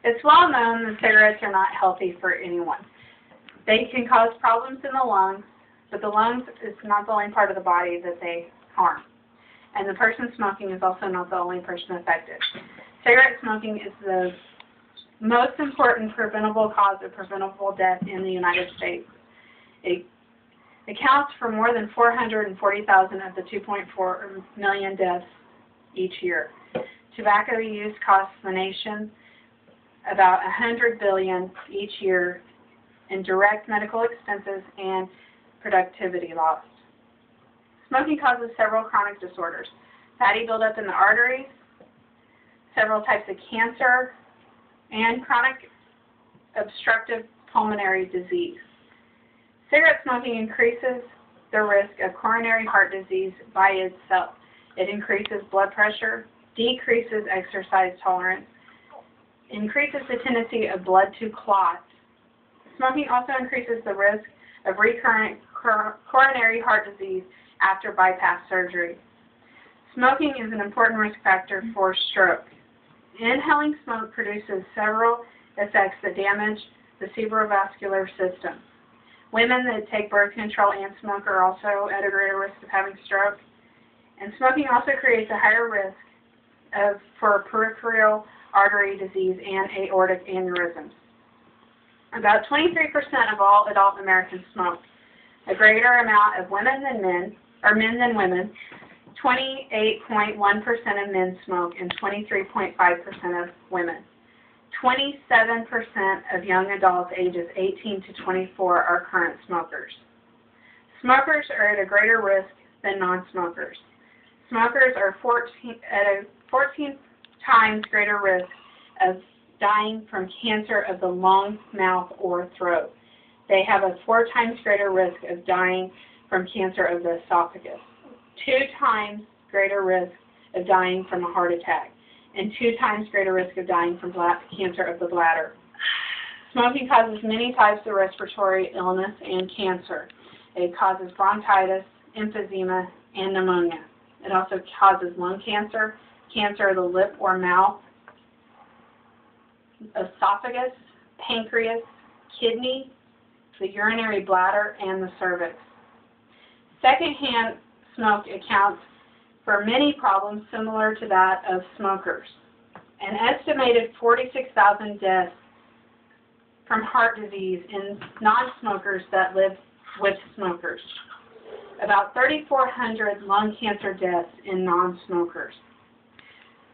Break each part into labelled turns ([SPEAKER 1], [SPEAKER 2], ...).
[SPEAKER 1] It's well known that cigarettes are not healthy for anyone. They can cause problems in the lungs, but the lungs is not the only part of the body that they harm. And the person smoking is also not the only person affected. Cigarette smoking is the most important preventable cause of preventable death in the United States. It accounts for more than 440,000 of the 2.4 million deaths each year. Tobacco use costs the nation about $100 billion each year in direct medical expenses and productivity loss. Smoking causes several chronic disorders: fatty buildup in the arteries, several types of cancer, and chronic obstructive pulmonary disease. Cigarette smoking increases the risk of coronary heart disease by itself. It increases blood pressure, decreases exercise tolerance, increases the tendency of blood to clot. Smoking also increases the risk of recurrent coronary heart disease after bypass surgery. Smoking is an important risk factor for stroke. Inhaling smoke produces several effects that damage the cerebrovascular system. Women that take birth control and smoke are also at a greater risk of having stroke. And smoking also creates a higher risk for peripheral artery disease and aortic aneurysms. About 23% of all adult Americans smoke. A greater amount of women than men, or men than women. 28.1% of men smoke and 23.5% of women. 27% of young adults ages 18 to 24 are current smokers. Smokers are at a greater risk than non-smokers. Smokers are 14 times greater risk of dying from cancer of the lung, mouth, or throat. They have a 4 times greater risk of dying from cancer of the esophagus, 2 times greater risk of dying from a heart attack, and 2 times greater risk of dying from cancer of the bladder. Smoking causes many types of respiratory illness and cancer. It causes bronchitis, emphysema, and pneumonia. It also causes lung cancer, cancer of the lip or mouth, esophagus, pancreas, kidney, the urinary bladder, and the cervix. Secondhand smoke accounts for many problems similar to that of smokers. An estimated 46,000 deaths from heart disease in non-smokers that live with smokers. About 3,400 lung cancer deaths in non-smokers.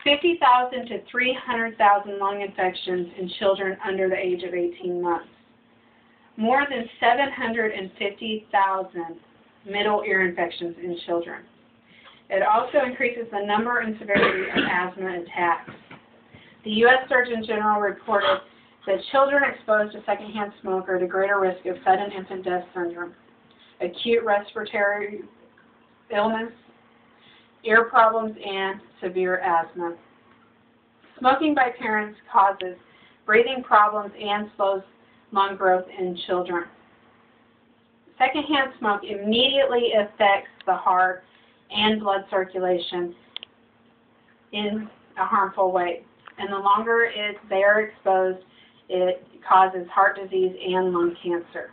[SPEAKER 1] 50,000 to 300,000 lung infections in children under the age of 18 months. More than 750,000 middle ear infections in children. It also increases the number and severity of asthma attacks. The U.S. Surgeon General reported that children exposed to secondhand smoke are at a greater risk of sudden infant death syndrome, acute respiratory illness, ear problems, and severe asthma. Smoking by parents causes breathing problems and slows lung growth in children. Secondhand smoke immediately affects the heart and blood circulation in a harmful way. And the longer they are exposed, it causes heart disease and lung cancer.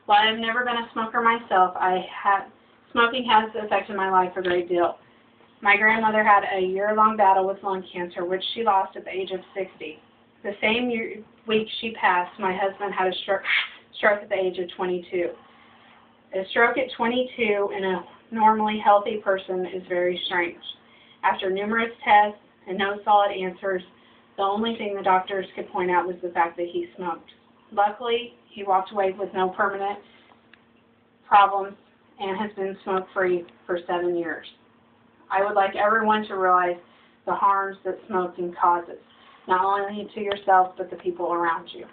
[SPEAKER 1] While I've never been a smoker myself, smoking has affected my life a great deal. My grandmother had a year-long battle with lung cancer, which she lost at the age of 60. The same week she passed, my husband had a stroke at the age of 22. A stroke at 22 in a normally healthy person is very strange. After numerous tests and no solid answers, the only thing the doctors could point out was the fact that he smoked. Luckily, he walked away with no permanent problems and has been smoke-free for 7 years. I would like everyone to realize the harms that smoking causes, not only to yourself, but the people around you.